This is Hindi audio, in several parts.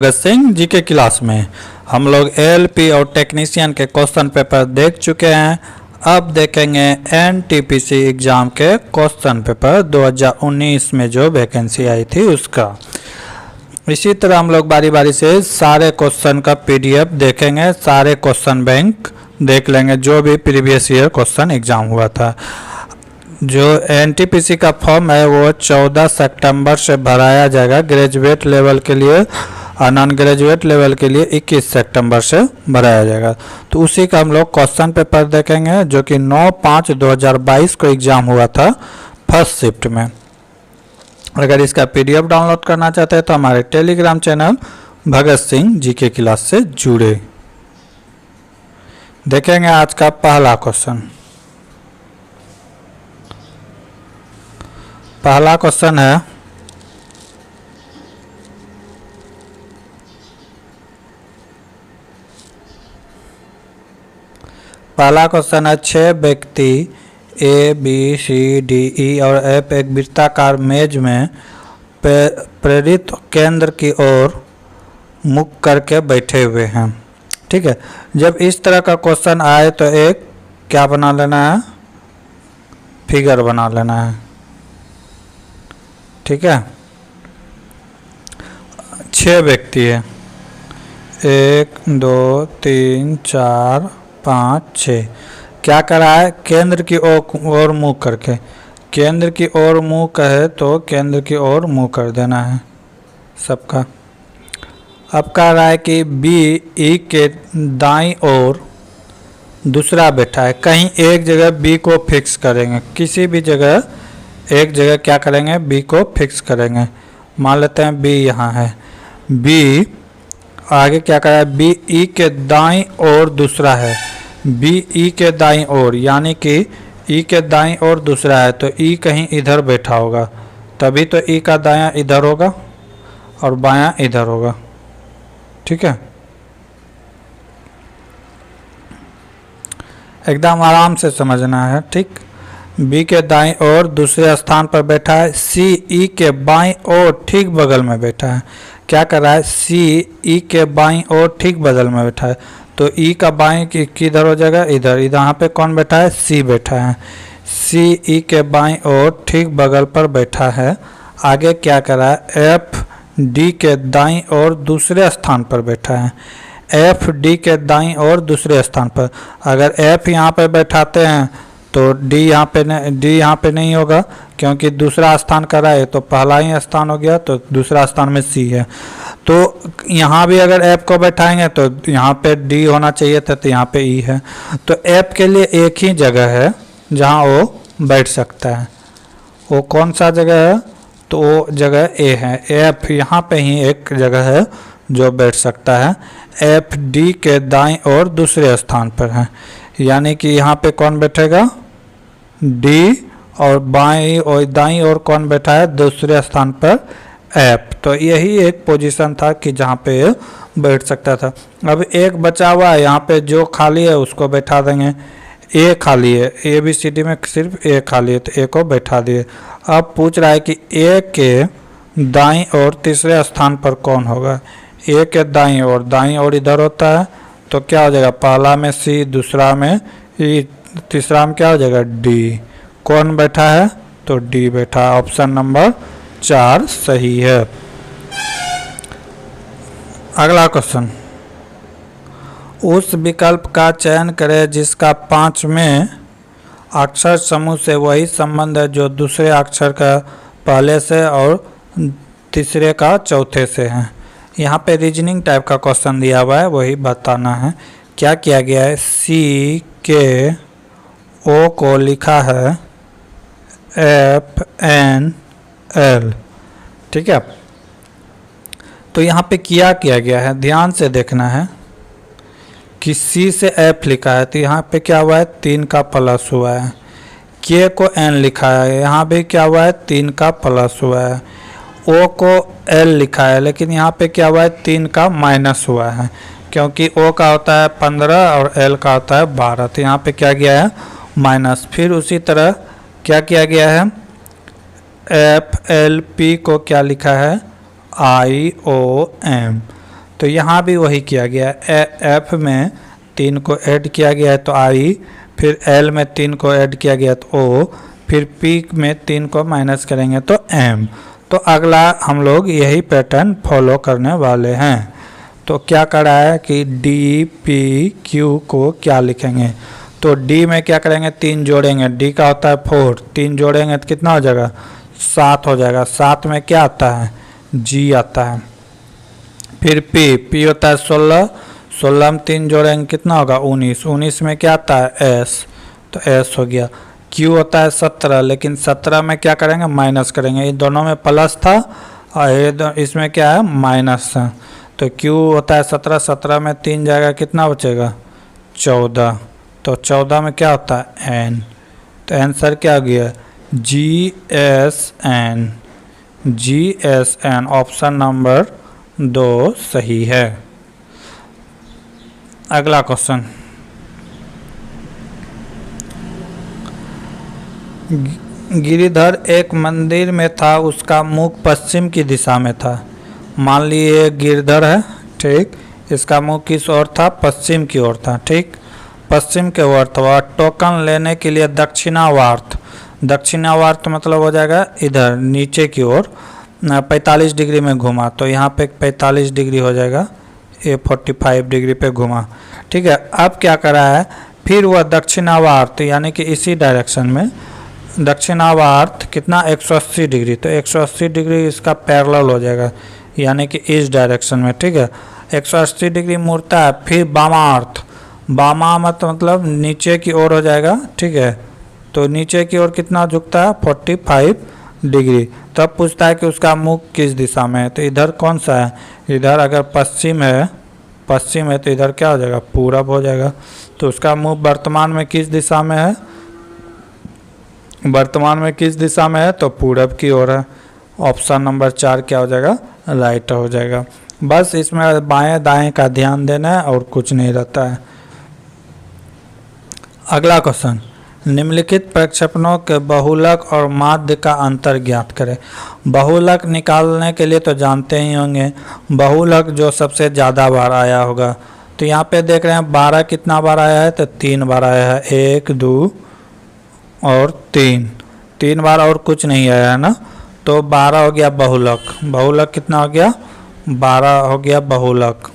भगत सिंह जी के क्लास में हम लोग एएलपी और टेक्नीशियन के क्वेश्चन पेपर देख चुके हैं। अब देखेंगे एनटीपीसी एग्ज़ाम के क्वेश्चन पेपर 2019 में जो वैकेंसी आई थी उसका। इसी तरह हम लोग बारी बारी से सारे क्वेश्चन का पीडीएफ देखेंगे, सारे क्वेश्चन बैंक देख लेंगे जो भी प्रीवियस ईयर क्वेश्चन एग्ज़ाम हुआ था। जो एनटीपीसी का फॉर्म है वो 14 सितंबर से भराया जाएगा ग्रेजुएट लेवल के लिए और नॉन ग्रेजुएट लेवल के लिए 21 सितंबर से भराया जाएगा। तो उसी का हम लोग क्वेश्चन पेपर देखेंगे जो कि 9/5/2022 को एग्ज़ाम हुआ था फर्स्ट शिफ्ट में। अगर इसका पीडीएफ डाउनलोड करना चाहते हैं तो हमारे टेलीग्राम चैनल भगत सिंह जी के क्लास से जुड़े। देखेंगे आज का पहला क्वेश्चन। पहला क्वेश्चन है है 6 व्यक्ति ए बी सी डी ई और एफ एक वृत्ताकार मेज में प्रेरित केंद्र की ओर मुख करके बैठे हुए हैं। ठीक है, जब इस तरह का क्वेश्चन आए तो एक क्या बना लेना है, फिगर बना लेना है। ठीक है, 6 व्यक्ति है, 1 2 3 4 5 6। क्या करा है, केंद्र की ओर मुंह करके, केंद्र की ओर मुंह कहे तो केंद्र की ओर मुंह कर देना है सबका। अब कह रहा है कि बी ई के दाईं ओर दूसरा बैठा है। कहीं एक जगह बी को फिक्स करेंगे, किसी भी जगह एक जगह क्या करेंगे, बी को फिक्स करेंगे। मान लेते हैं बी यहाँ है, बी आगे क्या कर रहा है, बी ई के दाईं ओर दूसरा है, बी ई के दाईं ओर, यानी कि ई के दाईं ओर दूसरा है तो ई कहीं इधर बैठा होगा, तभी तो ई का दायां इधर होगा और बायां इधर होगा। ठीक है, एकदम आराम से समझना है। ठीक, बी के दाईं ओर दूसरे स्थान पर बैठा है, सी ई के बाईं ओर ठीक बगल में बैठा है। क्या कर रहा है, सी ई के बाईं ओर ठीक बगल में बैठा है तो ई का बाईं किधर हो जाएगा, इधर। यहाँ पे कौन बैठा है, सी बैठा है, सी ई के बाईं ओर ठीक बगल पर बैठा है। आगे क्या कर रहा है, एफ डी के दाईं ओर दूसरे स्थान पर बैठा है, एफ डी के दाईं ओर दूसरे स्थान पर। अगर एफ यहाँ पे बैठाते हैं तो डी यहाँ पे नहीं होगा क्योंकि दूसरा स्थान करा है तो पहला ही स्थान हो गया, तो दूसरा स्थान में सी है। तो यहाँ भी अगर एफ को बैठाएंगे तो यहाँ पे डी होना चाहिए था, तो यहाँ पे ई है। तो एफ के लिए एक ही जगह है जहाँ वो बैठ सकता है। वो कौन सा जगह है, तो वो जगह ए है। एफ यहाँ पे ही एक जगह है जो बैठ सकता है। एफ डी के दाईं ओर दूसरे स्थान पर है, यानी कि यहाँ पे कौन बैठेगा, डी, और बाईं और दाईं ओर कौन बैठा है, दूसरे स्थान पर एफ। तो यही एक पोजीशन था कि जहाँ पे बैठ सकता था। अब एक बचा हुआ है, यहाँ पे जो खाली है उसको बैठा देंगे। ए खाली है, ए बी सी डी में सिर्फ ए खाली है तो ए को बैठा दिए। अब पूछ रहा है कि ए के दाईं ओर तीसरे स्थान पर कौन होगा। ए के दाईं ओर इधर होता है तो क्या हो जाएगा, पहला में सी, दूसरा में ई, तीसरा में क्या हो जाएगा, डी। कौन बैठा है, तो डी बैठा। ऑप्शन नंबर 4 सही है। अगला क्वेश्चन, उस विकल्प का चयन करें जिसका 5वें अक्षर समूह से वही संबंध है जो दूसरे अक्षर का पहले से और तीसरे का चौथे से है। यहाँ पे रीजनिंग टाइप का क्वेश्चन दिया हुआ है, वही बताना है। क्या किया गया है, सी के ओ को लिखा है एफ एन एल। ठीक है, तो यहाँ पे किया गया है, ध्यान से देखना है कि सी से एफ लिखा है तो यहाँ पे क्या हुआ है, 3 का प्लस हुआ है। के को एन लिखा है, यहाँ भी क्या हुआ है, 3 का प्लस हुआ है। ओ को एल लिखा है लेकिन यहाँ पे क्या हुआ है, 3 का माइनस हुआ है क्योंकि ओ का होता है 15 और एल का होता है 12, तो यहाँ पे क्या गया है, माइनस। फिर उसी तरह क्या किया गया है, एफ एल पी को क्या लिखा है, IOM। तो यहाँ भी वही किया गया है, एफ में 3 को ऐड किया गया है तो आई, फिर एल में 3 को ऐड किया गया तो ओ, फिर पी में 3 को माइनस करेंगे तो एम। तो अगला हम लोग यही पैटर्न फॉलो करने वाले हैं। तो क्या कर रहा है कि डी पी क्यू को क्या लिखेंगे, तो डी में क्या करेंगे 3 जोड़ेंगे, डी का होता है 4, 3 जोड़ेंगे तो कितना हो जाएगा 7 हो जाएगा। 7 में क्या आता है जी आता है। फिर पी होता है 16, 16 में 3 जोड़ेंगे कितना होगा 19, 19 में क्या आता है एस, तो एस हो गया। क्यू होता है 17, लेकिन 17 में क्या करेंगे माइनस करेंगे, इन दोनों में प्लस था और इसमें क्या है माइनस है। तो क्यू होता है 17, 17 में 3 जाएगा कितना बचेगा 14, तो 14 में क्या होता है एन। तो आंसर क्या हो गया G S N, G S N, option number 2 सही है। अगला क्वेश्चन, गिरिधर एक मंदिर में था, उसका मुख पश्चिम की दिशा में था। मान लिए गिरधर है, ठीक, इसका मुख किस ओर था पश्चिम की ओर था, ठीक, पश्चिम के ओर था। टोकन लेने के लिए दक्षिणावर्त, दक्षिणावर्त मतलब हो जाएगा इधर नीचे की ओर 45 डिग्री में घुमा, तो यहाँ पे 45 डिग्री हो जाएगा, ये 45 डिग्री पे घुमा, ठीक है। अब क्या करा है, फिर वह दक्षिणावर्त यानी कि इसी डायरेक्शन में दक्षिणावर्त कितना 180 डिग्री, तो 180 डिग्री इसका पैरेलल हो जाएगा यानी कि इस डायरेक्शन में, ठीक है। 180 डिग्री मुड़ता है। फिर वामार्थ, वामा मतलब नीचे की ओर हो जाएगा, ठीक है। तो नीचे की ओर कितना झुकता है 45 डिग्री। तब पूछता है कि उसका मुख किस दिशा में है, तो इधर कौन सा है, इधर अगर पश्चिम है, पश्चिम है तो इधर क्या हो जाएगा पूरब हो जाएगा। तो उसका मुख वर्तमान में किस दिशा में है, वर्तमान में किस दिशा में है तो पूरब की ओर है। ऑप्शन नंबर 4 क्या हो जाएगा राइट हो जाएगा। बस इसमें बाएं दाएं का ध्यान देना है और कुछ नहीं रहता है। अगला क्वेश्चन, निम्नलिखित प्रक्षेपणों के बहुलक और माध्य का अंतर ज्ञात करें। बहुलक निकालने के लिए तो जानते ही होंगे, बहुलक जो सबसे ज़्यादा बार आया होगा, तो यहाँ पे देख रहे हैं 12 कितना बार आया है तो 3 बार आया है, 1 2 और 3 बार और कुछ नहीं आया है ना, तो 12 हो गया बहुलक। बहुलक कितना हो गया 12 हो गया बहुलक,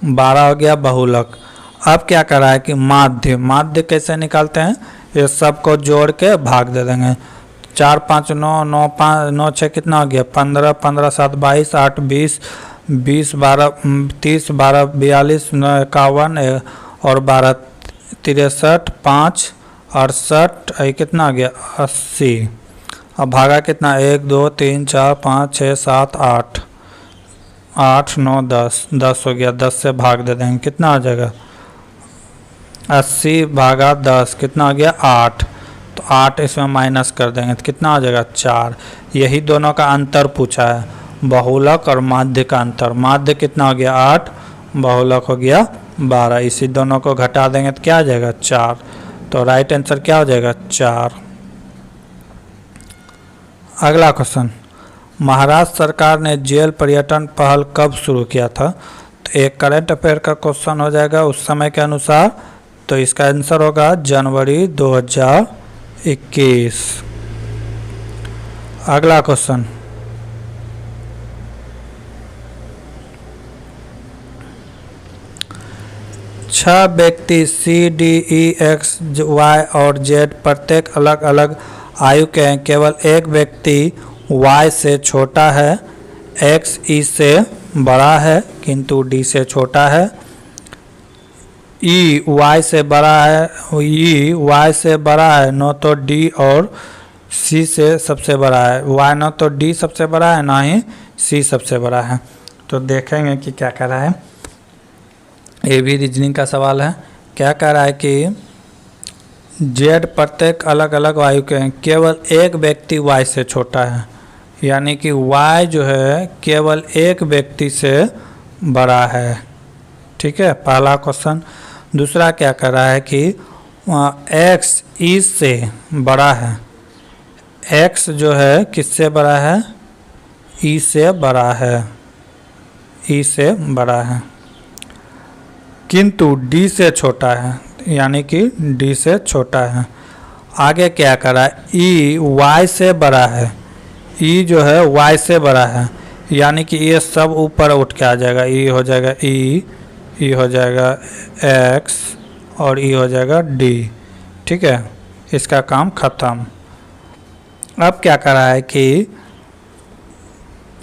12 हो गया बहुलक। अब क्या करा है कि माध्य, माध्य कैसे निकालते हैं, ये सबको जोड़ के भाग दे देंगे। 4 5 9 9 5 9 6 कितना हो गया 15, 15 7 22, 8 20, 20 12 30, 12 42, 9 51 और 12 63, 5 68, ये कितना आ गया 80। अब भागा कितना 1 2 3 4 5 6 7 8, 8 9 10, 10 हो गया। 10 से भाग दे देंगे कितना आ जाएगा 80 भागा 10 कितना आ गया 8, तो 8 इसमें माइनस कर देंगे तो कितना आ जाएगा 4। यही दोनों का अंतर पूछा है, बहुलक और माध्य का अंतर। माध्य कितना हो गया 8, बहुलक हो गया 12, इसी दोनों को घटा देंगे तो क्या आ जाएगा 4। तो राइट आंसर क्या हो जाएगा 4। अगला क्वेश्चन, महाराष्ट्र सरकार ने जेल पर्यटन पहल कब शुरू किया था, तो एक करंट अफेयर का क्वेश्चन हो जाएगा उस समय के अनुसार, तो इसका आंसर होगा जनवरी 2021। अगला क्वेश्चन, छह व्यक्ति C D E X Y और जेड प्रत्येक अलग अलग आयु के हैं, केवल एक व्यक्ति वाई से छोटा है, एक्स ई से बड़ा है किंतु डी से छोटा है, ई वाई से बड़ा है, ई वाई से बड़ा है न तो डी और सी से सबसे बड़ा है, वाई न तो डी सबसे बड़ा है ना ही सी सबसे बड़ा है। तो देखेंगे कि क्या कह रहा है, ये भी रीजनिंग का सवाल है। क्या कह रहा है कि जेड प्रत्येक अलग अलग आयु के हैं, केवल एक व्यक्ति वाई से छोटा है, यानी कि वाई जो है केवल एक व्यक्ति से बड़ा है, ठीक है, पहला क्वेश्चन। दूसरा क्या कर रहा है कि एक्स ई से बड़ा है, एक्स जो है किससे बड़ा है, ई से बड़ा है, ई से बड़ा है, किंतु डी से छोटा है, यानी कि डी से छोटा है। आगे क्या करा है, ई वाई से बड़ा है, ई जो है वाई से बड़ा है, यानी कि ये सब ऊपर उठ के आ जाएगा। ई हो जाएगा ई हो जाएगा एक्स और ई हो जाएगा डी। ठीक है, इसका काम खत्म। अब क्या करा है कि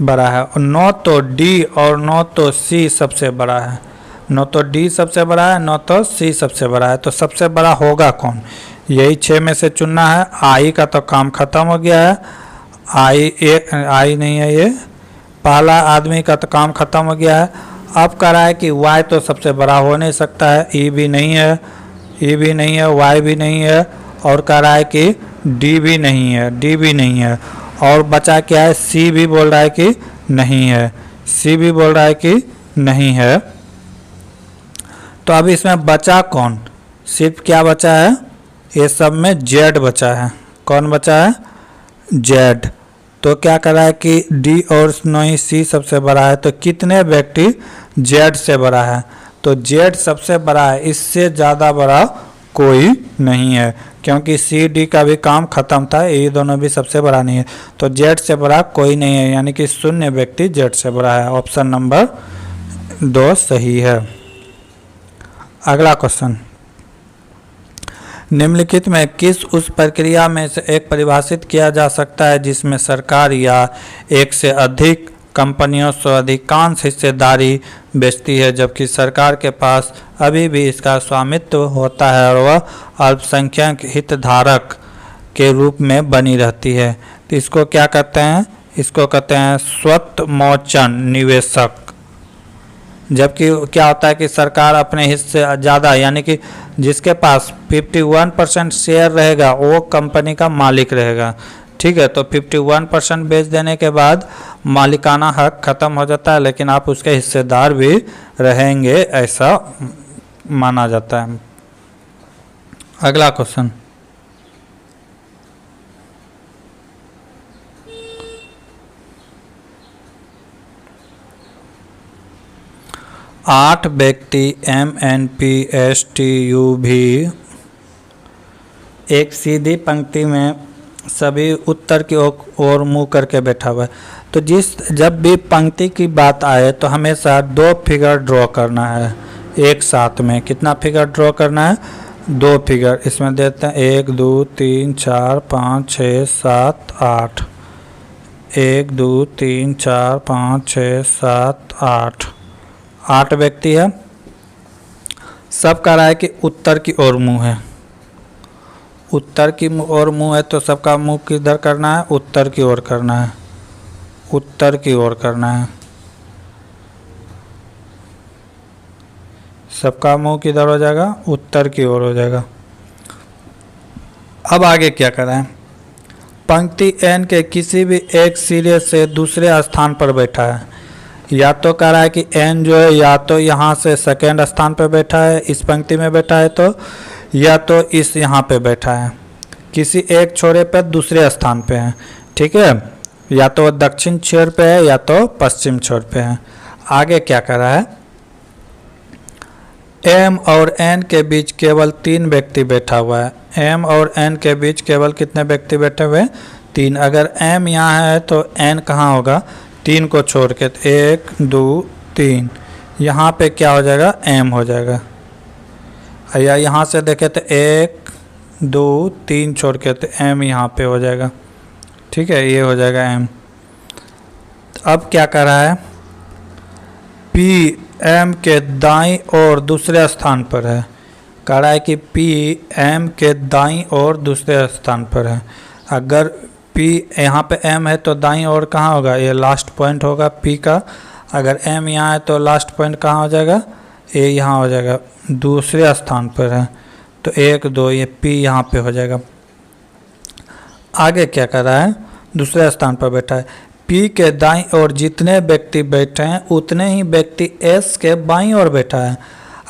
बड़ा है, न तो डी और न तो सी सबसे बड़ा है, न तो डी सबसे बड़ा है न तो सी सबसे बड़ा है। तो सबसे बड़ा होगा कौन, यही 6 में से चुनना है। आई का तो काम खत्म हो गया है, आई नहीं है, ये पहला आदमी का तो काम खत्म हो गया है। अब कह रहा है कि वाई तो सबसे बड़ा हो नहीं सकता है, ई भी नहीं है, ई भी नहीं है, वाई भी नहीं है, और कह रहा है कि डी भी नहीं है, डी भी नहीं है, और बचा क्या है, सी भी बोल रहा है कि नहीं है, सी भी बोल रहा है कि नहीं है। तो अब इसमें बचा कौन, सिर्फ क्या बचा है, ये सब में जेड बचा है। कौन बचा है, जेड। तो क्या कर रहा है कि डी और नहीं सी सबसे बड़ा है, तो कितने व्यक्ति जेड से बड़ा है, तो जेड सबसे बड़ा है, इससे ज़्यादा बड़ा कोई नहीं है, क्योंकि सी डी का भी काम खत्म था, ये दोनों भी सबसे बड़ा नहीं है, तो जेड से बड़ा कोई नहीं है, यानी कि 0 व्यक्ति जेड से बड़ा है। ऑप्शन नंबर 2 सही है। अगला क्वेश्चन, निम्नलिखित में किस उस प्रक्रिया में से एक परिभाषित किया जा सकता है जिसमें सरकार या एक से अधिक कंपनियों से अधिकांश हिस्सेदारी बेचती है, जबकि सरकार के पास अभी भी इसका स्वामित्व होता है और वह अल्पसंख्यक हितधारक के रूप में बनी रहती है। तो इसको क्या कहते हैं, इसको कहते हैं स्वतमोचन निवेशक। जबकि क्या होता है कि सरकार अपने हिस्से ज़्यादा, यानी कि जिसके पास 51% शेयर रहेगा वो कंपनी का मालिक रहेगा। ठीक है, तो 51% बेच देने के बाद मालिकाना हक ख़त्म हो जाता है, लेकिन आप उसके हिस्सेदार भी रहेंगे, ऐसा माना जाता है। अगला क्वेश्चन, आठ व्यक्ति MNPSTU भी एक सीधी पंक्ति में सभी उत्तर की ओर मुँह करके बैठा हुआ है। तो जब भी पंक्ति की बात आए तो हमेशा 2 फिगर ड्रॉ करना है एक साथ में। कितना फिगर ड्रॉ करना है, 2 फिगर। इसमें देते हैं 1 2 3 4 5 6 7 8, 1 2 3 4 5 6 7 8, 8 व्यक्ति है। सब कह रहा है कि उत्तर की ओर मुँह है, उत्तर की ओर मुँह है, तो सबका मुँह किधर करना है, उत्तर की ओर करना है, उत्तर की ओर करना है। सबका मुँह किधर हो जाएगा, उत्तर की ओर हो जाएगा। अब आगे क्या करें, पंक्ति n के किसी भी एक सिरे से दूसरे स्थान पर बैठा है। या तो कह रहा है कि n जो है या तो यहाँ से सेकेंड स्थान पर बैठा है, इस पंक्ति में बैठा है, तो या तो इस यहाँ पे बैठा है, किसी एक छोरे पर दूसरे स्थान पे है। ठीक है, या तो दक्षिण छोर पे है या तो पश्चिम छोर पे है। आगे क्या कर रहा है, m और n के बीच केवल 3 व्यक्ति बैठा हुआ है। m और n के बीच केवल कितने व्यक्ति बैठे हुए हैं, 3। अगर m यहाँ है तो n कहाँ होगा, 3 को छोड़ के, 1 2 3, यहाँ पे क्या हो जाएगा, m हो जाएगा। या यहाँ से देखें तो 1 2 3 छोड़ के तो m यहाँ पे हो जाएगा। ठीक है, ये हो जाएगा m। अब क्या कर रहा है, p m के दाईं ओर दूसरे स्थान पर है। कह रहा है कि p m के दाईं ओर दूसरे स्थान पर है। अगर p यहाँ पे m है तो दाईं ओर कहाँ होगा, ये लास्ट पॉइंट होगा p का। अगर m यहाँ है तो लास्ट पॉइंट कहाँ हो जाएगा, ये यहाँ हो जाएगा, दूसरे स्थान पर है, तो 1 2 ये p यहाँ पे हो जाएगा। आगे क्या कर रहा है, दूसरे स्थान पर बैठा है। p के दाईं ओर जितने व्यक्ति बैठे हैं उतने ही व्यक्ति s के बाईं ओर बैठा है।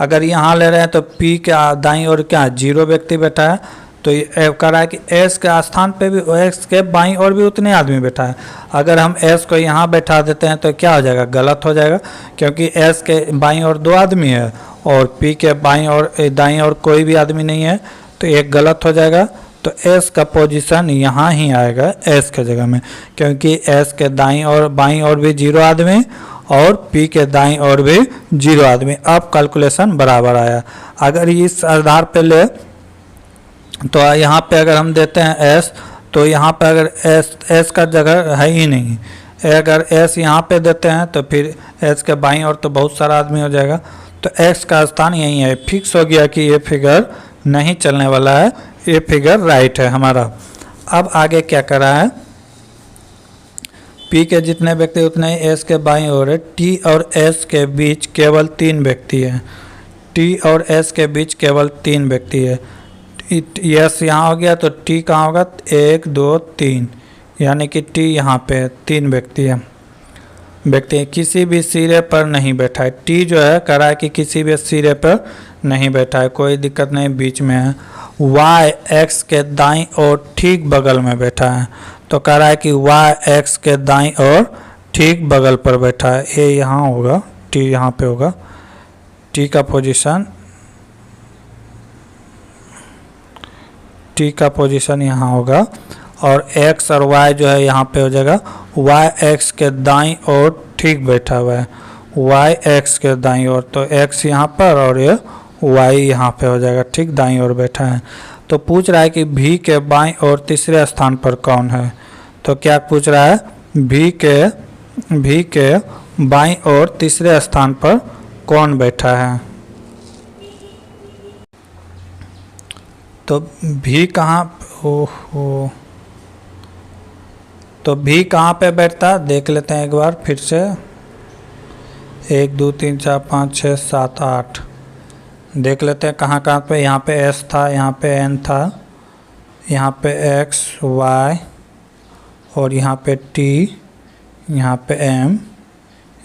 अगर यहाँ ले रहे हैं तो p के दाईं ओर क्या 0 व्यक्ति बैठा है, तो ये कह रहा है कि एस के स्थान पे भी एस के बाईं ओर भी उतने आदमी बैठा है। अगर हम एस को यहाँ बैठा देते हैं तो क्या हो जाएगा, गलत हो जाएगा, क्योंकि एस के बाईं ओर 2 आदमी है और पी के बाईं और दाईं ओर कोई भी आदमी नहीं है, तो एक गलत हो जाएगा। तो एस का पोजीशन यहाँ ही आएगा एस के जगह में, क्योंकि एस के दाईं और बाईं ओर भी 0 आदमी और पी के दाईं ओर भी 0 आदमी। अब कैलकुलेशन बराबर आया। अगर इस आधार पे ले तो यहाँ पे अगर हम देते हैं एस, तो यहाँ पे अगर एस का जगह है ही नहीं, अगर एस यहाँ पे देते हैं तो फिर एस के बाईं ओर तो बहुत सारा आदमी हो जाएगा। तो एक्स का स्थान यही है। फिक्स हो गया कि ये फिगर नहीं चलने वाला है, ये फिगर राइट है हमारा। अब आगे क्या कर रहा है, पी के जितने व्यक्ति उतने ही एस के बाईं ओर है। टी और एस के बीच केवल 3 व्यक्ति हैं। टी और एस के बीच केवल 3 व्यक्ति है। एस यहाँ हो गया तो टी कहाँ होगा, 1 2 3, यानी कि टी यहाँ पे 3 व्यक्ति है। व्यक्ति किसी भी सिरे पर नहीं बैठा है। टी जो है कह रहा है कि किसी भी सिरे पर नहीं बैठा है, कोई दिक्कत नहीं, बीच में है। वाई एक्स के दाईं ओर ठीक बगल में बैठा है, तो कह रहा है कि वाई एक्स के दाईं ओर ठीक बगल पर बैठा है। ए यहाँ होगा, टी यहाँ पे होगा, टी का पोजीशन यहाँ होगा, और x और y जो है यहाँ पे हो जाएगा। y x के दाईं ओर ठीक बैठा हुआ है, y x के दाईं ओर, तो x यहाँ पर और ये y यहाँ पे हो जाएगा, ठीक दाईं ओर बैठा है। तो पूछ रहा है कि v के बाईं ओर तीसरे स्थान पर कौन है, तो क्या पूछ रहा है, v के बाईं ओर तीसरे स्थान पर कौन बैठा है। तो v कहाँ, ओहो, तो v कहाँ पे बैठता है देख लेते हैं एक बार फिर से। 1 2 3 4 5 6 7 8 देख लेते हैं कहाँ कहाँ पे। यहाँ पे s था, यहाँ पे n था, यहाँ पे x y और यहाँ पे t, यहाँ पे m,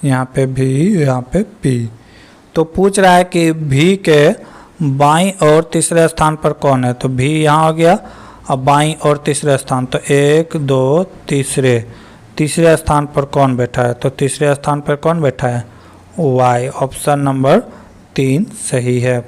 यहाँ पे v, यहाँ पे p। तो पूछ रहा है कि v के बाईं और तीसरे स्थान पर कौन है, तो v यहाँ हो गया। अब बाईं और तीसरे स्थान, तो 1 2 तीसरे स्थान पर कौन बैठा है, तो तीसरे स्थान पर कौन बैठा है, y। ऑप्शन नंबर 3 सही है।